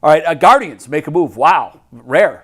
All right, Guardians make a move. Wow, rare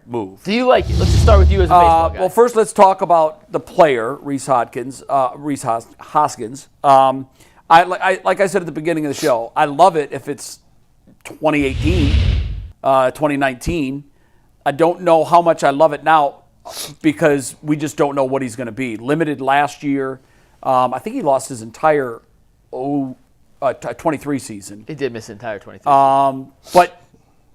move. Do you like it? Let's just start with you as a baseball guy. Well, first let's talk about the player, Rhys Hoskins. Hoskins. Like I said at the beginning of the show, I love it if it's 2018, 2019. I don't know how much I love it now because we just don't know what he's going to be. Limited last year. I think he lost his entire 23 season. He did miss the entire 23 But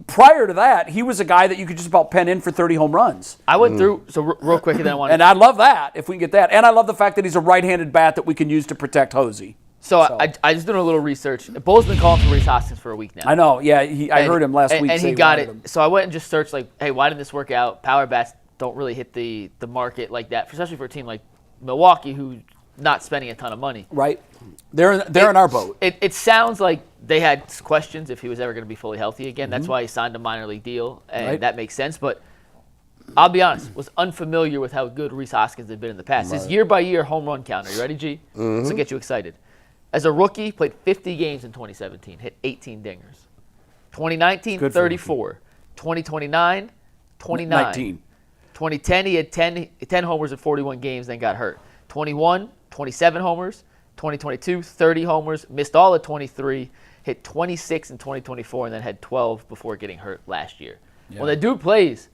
prior to that, he was a guy that you could just about pen in for 30 home runs. I went through, so real quick, and then I wanted And I love that, if we can get that. And I love the fact that he's a right-handed bat that we can use to protect Hosey. So I just did a little research. Bull's been calling for Rhys Hoskins for a week now. I know, yeah. I heard him last week. And he got it. So I went and just searched, like, hey, why didn't this work out? Power bats don't really hit the market like that, especially for a team like Milwaukee, who's not spending a ton of money. Right. They're in our boat. It sounds like they had questions if he was ever going to be fully healthy again. That's why he signed a minor league deal, and that makes sense. But I'll be honest, was unfamiliar with how good Rhys Hoskins had been in the past. His year-by-year home run counter. You ready, G? This will get you excited. As a rookie, played 50 games in 2017, hit 18 dingers. 2019, 34. 2029, 29. 19. 2010, he had 10 homers in 41 games, then got hurt. 21, 27 homers. 2022, 30 homers, missed all of 23, hit 26 in 2024, and then had 12 before getting hurt last year. Yeah. When the dude plays,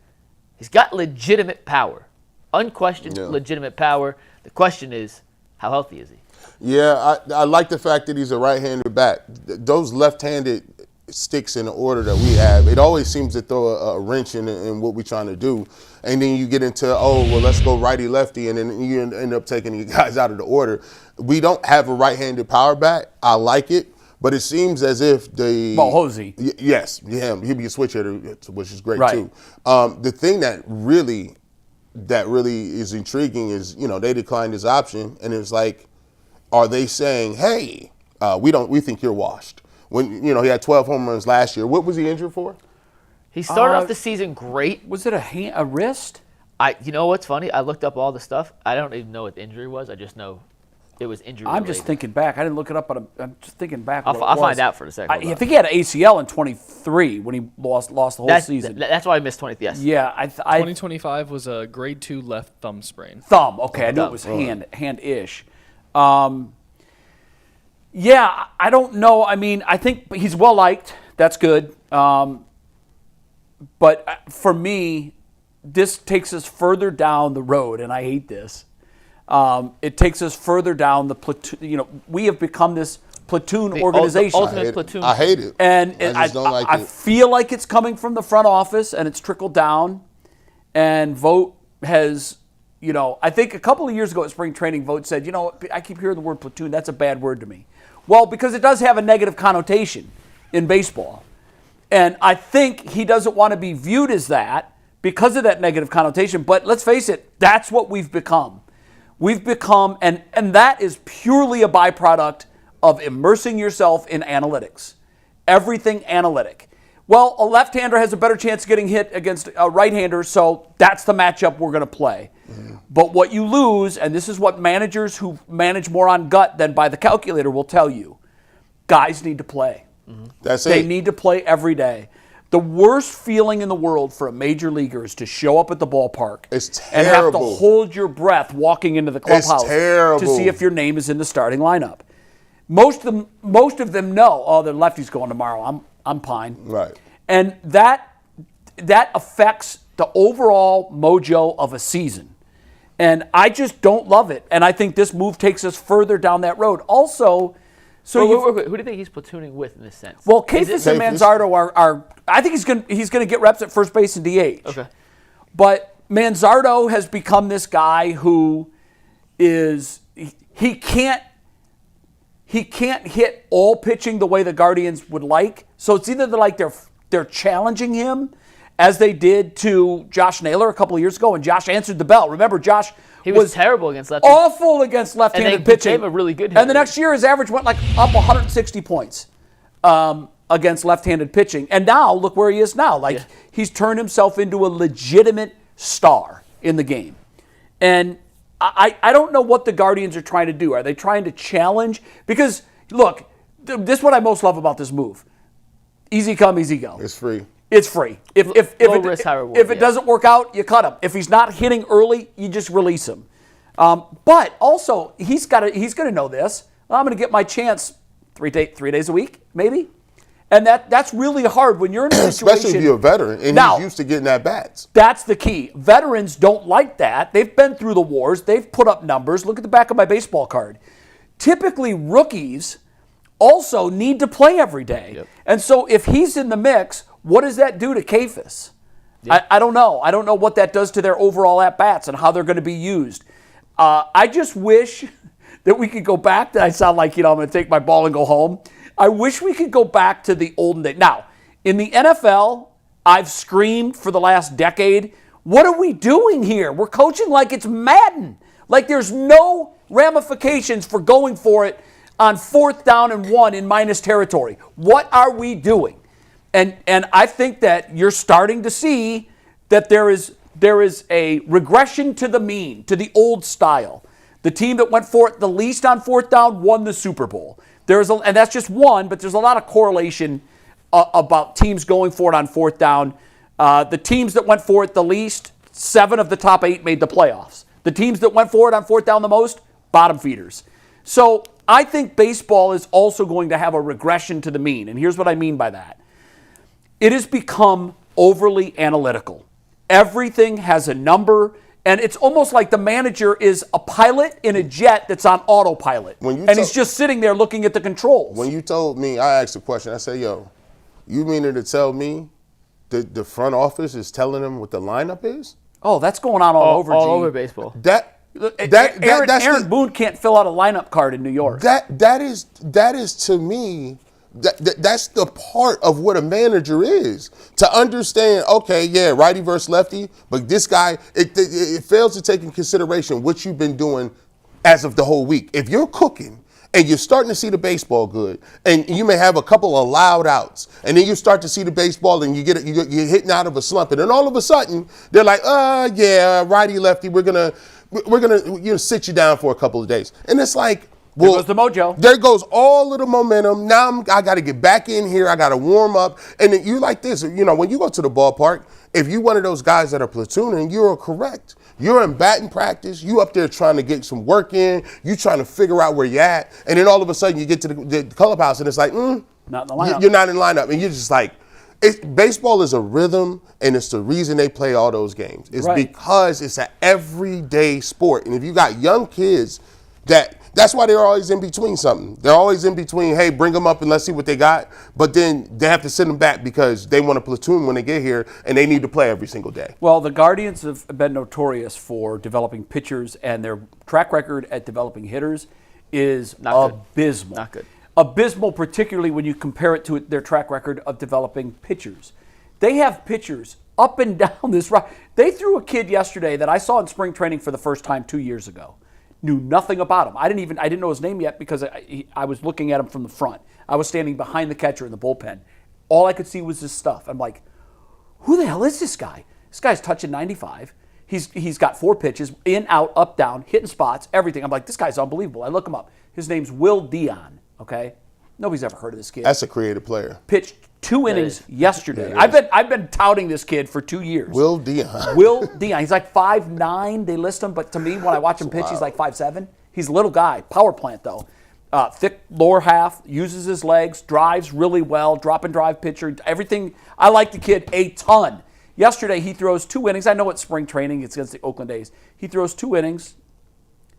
he's got legitimate power. Unquestioned legitimate power. The question is, how healthy is he? Yeah, I like the fact that he's a right-handed bat. Those left-handed sticks in the order that we have, it always seems to throw a wrench in what we're trying to do. And then you get into, let's go righty-lefty, and then you end up taking the guys out of the order. We don't have a right-handed power bat. I like it, but it seems as if Hosey. Yes, he'll be a switch hitter, which is great too. The thing that really is intriguing is, they declined his option, and it's like, are they saying, hey, we think you're washed? When he had 12 home runs last year. What was he injured for? He started off the season great. Was it a wrist? You know what's funny? I looked up all the stuff. I don't even know what the injury was. I just know it was injury related. I'm just thinking back. I didn't look it up, but I'm just thinking back. I'll find out for a second. I think he had an ACL in 23 when he lost the whole season. That's why I missed 20. Yes. Yeah. 2025 was a grade 2 left thumb sprain. Thumb. Okay, I knew it was hand-ish. Yeah, I don't know. I mean, I think he's well-liked. That's good. But for me, this takes us further down the road, and I hate this. It takes us further down the platoon. We have become this platoon organization. The ultimate platoon. I hate it. And I just don't like it. I feel like it's coming from the front office, and it's trickled down. And Vogt has... I think a couple of years ago at spring training, Vogt said, I keep hearing the word platoon. That's a bad word to me. Well, because it does have a negative connotation in baseball. And I think he doesn't want to be viewed as that because of that negative connotation. But let's face it, that's what we've become. We've become, and that is purely a byproduct of immersing yourself in analytics. Everything analytic. Well, a left-hander has a better chance of getting hit against a right-hander, so that's the matchup we're going to play. Mm-hmm. But what you lose, and this is what managers who manage more on gut than by the calculator will tell you, guys need to play. Mm-hmm. That's They need to play every day. The worst feeling in the world for a major leager is to show up at the ballpark and have to hold your breath walking into the clubhouse to see if your name is in the starting lineup. Most of them know, the lefty's going tomorrow. I'm fine. Right. And that affects the overall mojo of a season. And I just don't love it. And I think this move takes us further down that road. Also, who do you think he's platooning with in this sense? Well, Kayfus and Manzardo are I think he's going to get reps at first base and DH. Okay. But Manzardo has become this guy who is he can't hit all pitching the way the Guardians would like. So it's either they're challenging him, as they did to Josh Naylor a couple of years ago, and Josh answered the bell. Remember, Josh was terrible against lefties. Awful against left-handed pitching. Became a really good hitter. And the next year, his average went up 160 points against left-handed pitching. And now, look where he is now. He's turned himself into a legitimate star in the game. And I don't know what the Guardians are trying to do. Are they trying to challenge? Because, look, this is what I most love about this move. Easy come, easy go. It's free. It's free. If Low risk, high reward, if it doesn't work out, you cut him. If he's not hitting early, you just release him. But also, he's going to know this. I'm going to get my chance 3 days a week, maybe. And that's really hard when you're in a situation. Especially if you're a veteran and he's used to getting at bats. That's the key. Veterans don't like that. They've been through the wars. They've put up numbers. Look at the back of my baseball card. Typically, rookies also need to play every day. Yep. And so if he's in the mix, what does that do to Kayfus? Yep. I don't know. I don't know what that does to their overall at-bats and how they're going to be used. I just wish that we could go back. I sound like, I'm going to take my ball and go home. I wish we could go back to the olden days. Now, in the NFL, I've screamed for the last decade, what are we doing here? We're coaching like it's Madden. Like there's no ramifications for going for it on 4th down and 1 in minus territory. What are we doing? And I think that you're starting to see that there is a regression to the mean, to the old style. The team that went for it the least on 4th down won the Super Bowl. And that's just one, but there's a lot of correlation about teams going for it on 4th down. The teams that went for it the least, 7 of the top 8 made the playoffs. The teams that went for it on 4th down the most, bottom feeders. So I think baseball is also going to have a regression to the mean. And here's what I mean by that. It has become overly analytical. Everything has a number, and it's almost like the manager is a pilot in a jet that's on autopilot. He's just sitting there looking at the controls. When you told me, I asked a question. I said, yo, you meaning to tell me that the front office is telling them what the lineup is? Oh, that's going on all over baseball. Aaron Boone can't fill out a lineup card in New York. That is to me, that's the part of what a manager is. To understand, okay, yeah, righty versus lefty, but this guy, it fails to take in consideration what you've been doing as of the whole week. If you're cooking and you're starting to see the baseball good, and you may have a couple of loud outs, and then you start to see the baseball and you're hitting out of a slump, and then all of a sudden they're like, yeah, righty lefty, we're gonna sit you down for a couple of days, and it's like, well, there goes the mojo. There goes all of the momentum. Now I got to get back in here. I got to warm up. And then you like this, when you go to the ballpark, if you're one of those guys that are platooning, you're correct. You're in batting practice. You up there trying to get some work in. You trying to figure out where you're at. And then all of a sudden you get to the clubhouse and it's like, not in the lineup. You're not in the lineup. And you're just like, baseball is a rhythm, and it's the reason they play all those games. It's because it's an everyday sport. And if you got young kids that's why they're always in between something. They're always in between, hey, bring them up and let's see what they got. But then they have to send them back because they want a platoon when they get here and they need to play every single day. Well, the Guardians have been notorious for developing pitchers, and their track record at developing hitters is abysmal. Not good. Abysmal, particularly when you compare it to their track record of developing pitchers. They have pitchers up and down this route. They threw a kid yesterday that I saw in spring training for the first time 2 years ago. Knew nothing about him. I didn't know his name yet because I was looking at him from the front. I was standing behind the catcher in the bullpen. All I could see was his stuff. I'm like, who the hell is this guy? This guy's touching 95. He's got 4 pitches, in, out, up, down, hitting spots, everything. I'm like, this guy's unbelievable. I look him up. His name's Will Dion, okay? Nobody's ever heard of this kid. That's a creative player. Pitched 2 innings yesterday. I've been touting this kid for 2 years. Will Dion. Will Dion. He's like 5'9". They list him, but to me, when I watch him pitch, he's like 5'7". He's a little guy. Power plant, though. Thick lower half, uses his legs, drives really well, drop and drive pitcher, everything. I like the kid a ton. Yesterday, he throws 2 innings. I know it's spring training. It's against the Oakland A's. He throws 2 innings,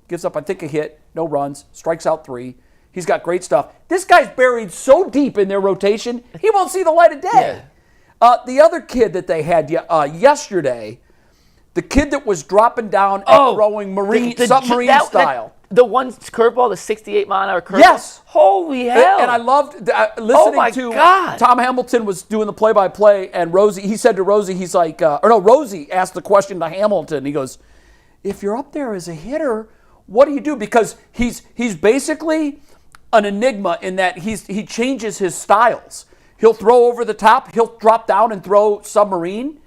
gives up, I think, a hit, no runs, strikes out 3. He's got great stuff. This guy's buried so deep in their rotation, he won't see the light of day. Yeah. The other kid that they had yesterday, the kid that was dropping down and throwing submarine style. The one curveball, the 68-mile-an-hour curveball? Yes. Holy hell. And I loved listening to Tom Hamilton was doing the play-by-play, and he said to Rosie, he's like, Rosie asked the question to Hamilton. He goes, if you're up there as a hitter, what do you do? Because he's basically an enigma in that he changes his styles. He'll throw over the top, he'll drop down and throw submarine,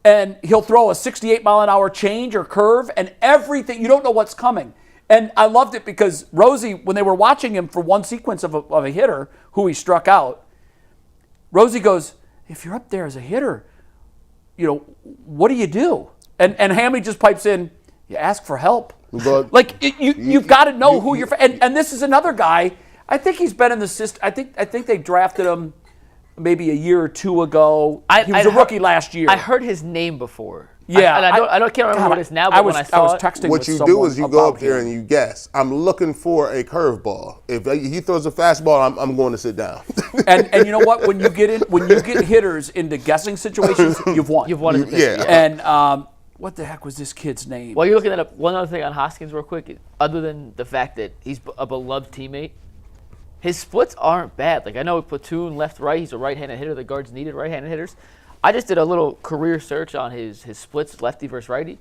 and he'll throw a 68-mile-an-hour change or curve, and everything, you don't know what's coming. And I loved it because Rosie, when they were watching him for one sequence of a hitter who he struck out, Rosie goes, if you're up there as a hitter, what do you do? And Hammy just pipes in, you ask for help. But You've got to know who you're. And this is another guy. I think he's been in the system. I think they drafted him maybe a year or two ago. He was a rookie last year. I heard his name before. Yeah, I can't remember what it is now. But when I saw was texting what with you someone do is you go about up there him. and you guess. I'm looking for a curveball. If he throws a fastball, I'm going to sit down. And you know what? When you get hitters into guessing situations, you've won. You've won as a pitcher. Yeah. And what the heck was this kid's name? While you're looking that up, one other thing on Hoskins real quick, other than the fact that he's a beloved teammate, his splits aren't bad. Like, I know platoon left-right, he's a right-handed hitter. The guards needed right-handed hitters. I just did a little career search on his splits, lefty versus righty.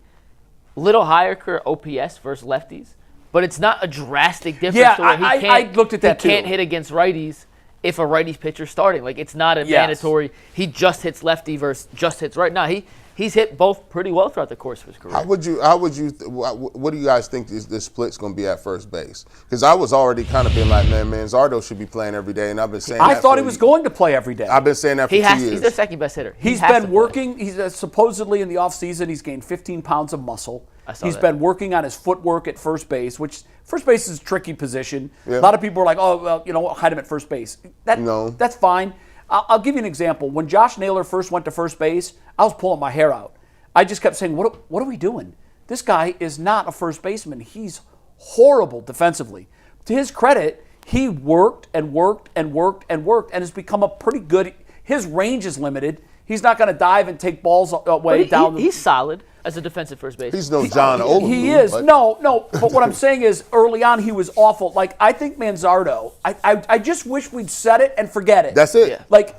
Little higher career OPS versus lefties, but it's not a drastic difference. Yeah, to where I looked at that too. He can't hit against righties if a righty's pitcher's starting. Like, it's not a mandatory, he just hits lefty versus just hits right. No, he's hit both pretty well throughout the course of his career. What do you guys think this split's going to be at first base? Because I was already kind of being like, man, Manzardo should be playing every day, and I've been saying I that thought he was going to play every day. I've been saying that for 2 years. He's their second best hitter. He's been working. He's supposedly in the offseason, he's gained 15 pounds of muscle. He's been working on his footwork at first base, which first base is a tricky position. Yeah. A lot of people are like, oh, well, hide him at first base. That's fine. I'll give you an example. When Josh Naylor first went to first base, I was pulling my hair out. I just kept saying, what are we doing? This guy is not a first baseman. He's horrible defensively. To his credit, he worked and worked and worked and worked and has become a pretty good. His range is limited. He's not going to dive and take balls away down. He's solid as a defensive first baseman. He's no John Overwood. He is. But. No. But what I'm saying is, early on, he was awful. Like, I think Manzardo, I just wish we'd set it and forget it. That's it. Yeah. Like,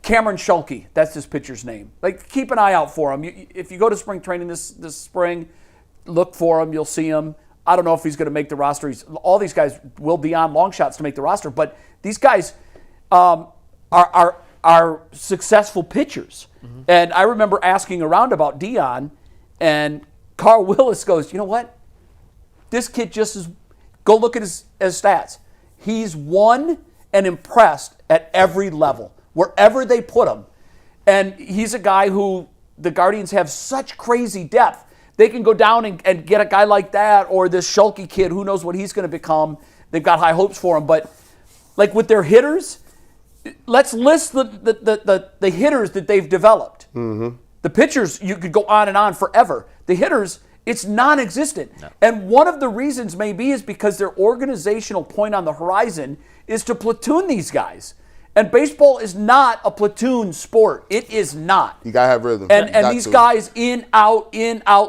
Cameron Schulke, that's his pitcher's name. Like, keep an eye out for him. If you go to spring training this spring, look for him. You'll see him. I don't know if he's going to make the roster. All these guys will be on long shots to make the roster, but these guys are successful pitchers. Mm-hmm. And I remember asking around about Dion, and Carl Willis goes, you know what? This kid just is. Go look at his stats. He's won and impressed at every level, wherever they put him. And he's a guy who the Guardians have such crazy depth. They can go down and get a guy like that, or this Schulke kid, who knows what he's going to become. They've got high hopes for him. But like with their hitters, let's list the hitters that they've developed. Mm-hmm. The pitchers, you could go on and on forever. The hitters, it's non-existent. No. And one of the reasons maybe is because their organizational point on the horizon is to platoon these guys. And baseball is not a platoon sport. It is not. You gotta have rhythm. And these guys in, out,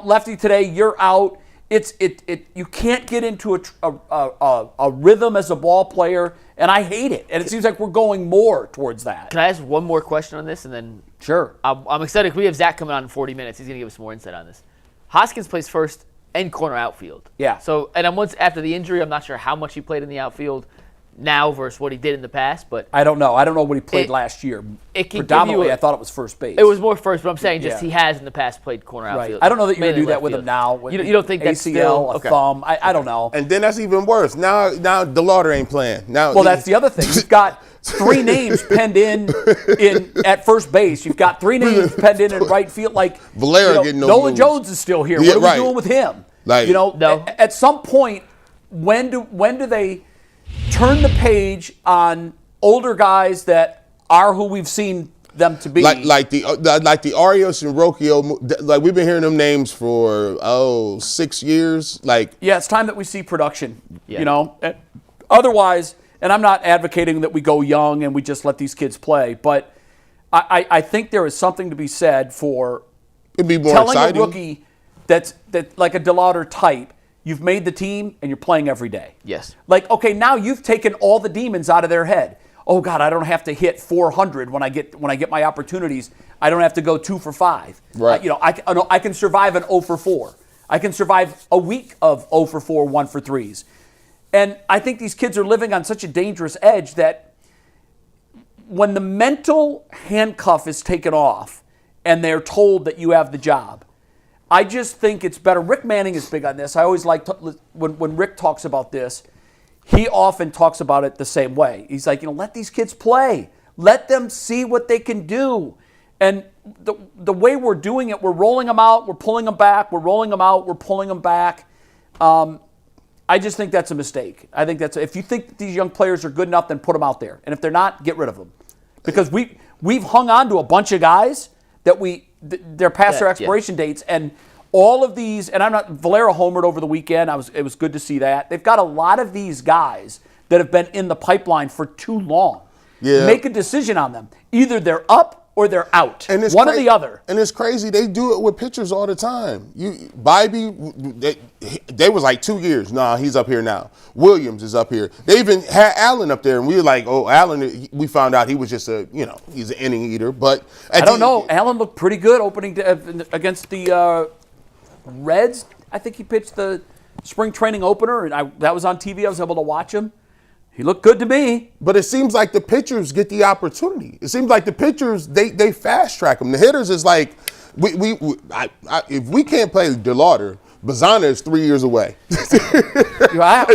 lefty today, you're out. You can't get into a rhythm as a ball player, and I hate it. And it seems like we're going more towards that. Can I ask one more question on this, and then sure. I'm excited. We have Zach coming on in 40 minutes. He's gonna give us more insight on this. Hoskins plays first and corner outfield. Yeah. So, and once after the injury, I'm not sure how much he played in the outfield now versus what he did in the past, but I don't know. I don't know what he played last year. Predominantly, I thought it was first base. It was more first, but I'm saying just he has in the past played corner outfield. I don't know that you're going to do that with him now. You don't think that's ACL, still, a thumb? I don't know. And then that's even worse. Now DeLauder ain't playing. Well, that's the other thing. You've got 3 names penned in at first base. You've got 3 names penned in right field. Like Valera getting no Nolan moves. Jones is still here. Yeah, what are we doing with him? Like, no. At some point, when do they turn the page on older guys that are who we've seen them to be? Like the Arias and Rocchio, like we've been hearing them names for 6 years. Like, yeah, it's time that we see production. Yeah. Otherwise, and I'm not advocating that we go young and we just let these kids play, but I think there is something to be said for it'd be more telling exciting. a rookie that like a DeLauder type, you've made the team and you're playing every day. Yes. Like, okay, now you've taken all the demons out of their head. Oh God, I don't have to hit 400 when I get my opportunities. I don't have to go 2 for 5. Right. I can survive an 0 for 4. I can survive a week of 0 for 4, 1 for 3s. And I think these kids are living on such a dangerous edge that when the mental handcuff is taken off and they're told that you have the job, I just think it's better. Rick Manning is big on this. I always like when Rick talks about this, he often talks about it the same way. He's like, let these kids play. Let them see what they can do. And the way we're doing it, we're rolling them out, we're pulling them back, we're rolling them out, we're pulling them back. I just think that's a mistake. I think if you think that these young players are good enough, then put them out there. And if they're not, get rid of them. Because we've hung on to a bunch of guys that they're past their expiration dates, and all of these, and Valera homered over the weekend. It was good to see that. They've got a lot of these guys that have been in the pipeline for too long. Yeah. Make a decision on them. Either they're up or they're out. And one or the other. And it's crazy. They do it with pitchers all the time. Bybee, they was like 2 years. Nah, he's up here now. Williams is up here. They even had Allen up there, and we were like, oh, Allen, we found out he was just he's an inning eater. But I don't know. Allen looked pretty good opening against the Reds. I think he pitched the spring training opener, and that was on TV. I was able to watch him. He looked good to me. But it seems like the pitchers get the opportunity. It seems like the pitchers, they fast track them. The hitters is like, if we can't play DeLauder, Bazana is 3 years away. DeLauder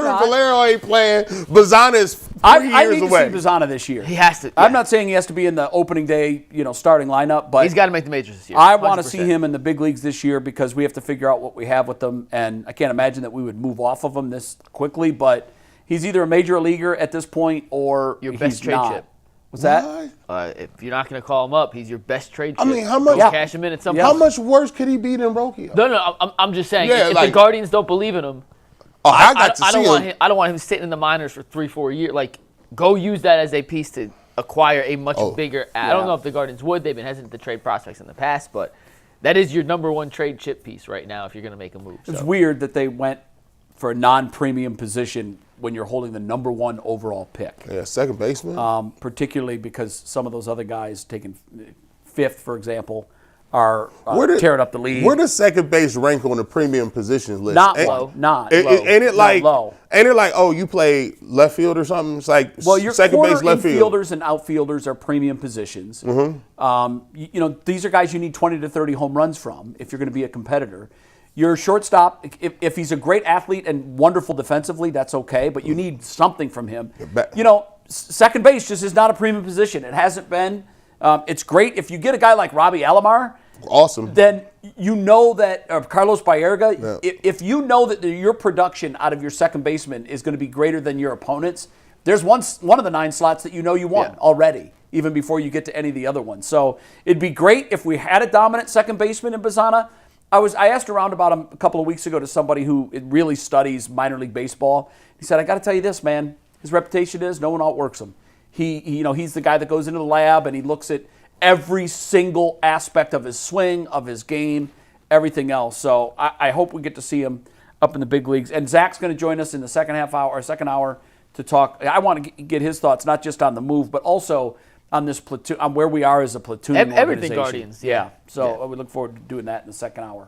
and Valero ain't playing. Bazana is 3 years away. I need to see Bazana this year. He has to. Yeah. I'm not saying he has to be in the opening day, starting lineup, but he's got to make the majors this year. I want to see him in the big leagues this year because we have to figure out what we have with them, and I can't imagine that we would move off of him this quickly, but he's either a major leaguer at this point or your best trade chip. What's that? If you're not going to call him up, he's your best trade chip. I mean, how much? Cash him in at some point. How much worse could he be than Rocchio? No. I'm just saying. If the Guardians don't believe in him, I don't want him sitting in the minors for 3-4 years. Like, go use that as a piece to acquire a much bigger. I don't know if the Guardians would. They've been hesitant to trade prospects in the past, but that is your number one trade chip piece right now if you're going to make a move. It's weird that they went for a non-premium position when you're holding the number one overall pick. Yeah, second baseman. Particularly because some of those other guys taking fifth, for example, are tearing up the league. Where does second base rank on the premium positions list? Not low. Not low. Ain't it like low? Ain't it like, oh, you play left field or something? It's like your second base, left field. Infielders and outfielders are premium positions. Mm-hmm. These are guys you need 20 to 30 home runs from if you're going to be a competitor. Your shortstop, if he's a great athlete and wonderful defensively, that's okay, but you need something from him. Second base just is not a premium position. It hasn't been. It's great if you get a guy like Robbie Alomar. Awesome. Then that Carlos Baerga, if you know that your production out of your second baseman is going to be greater than your opponent's, there's one of the 9 slots that you won already, even before you get to any of the other ones. So it'd be great if we had a dominant second baseman in Bazana. I asked around about him a couple of weeks ago to somebody who really studies minor league baseball. He said, I got to tell you this, man. His reputation is no one outworks him. He's the guy that goes into the lab and he looks at every single aspect of his swing, of his game, everything else. So I hope we get to see him up in the big leagues. And Zach's going to join us in the second hour to talk. I want to get his thoughts, not just on the move, but also on this platoon, on where we are as a platoon. Everything Guardians. Yeah. So we look forward to doing that in the second hour.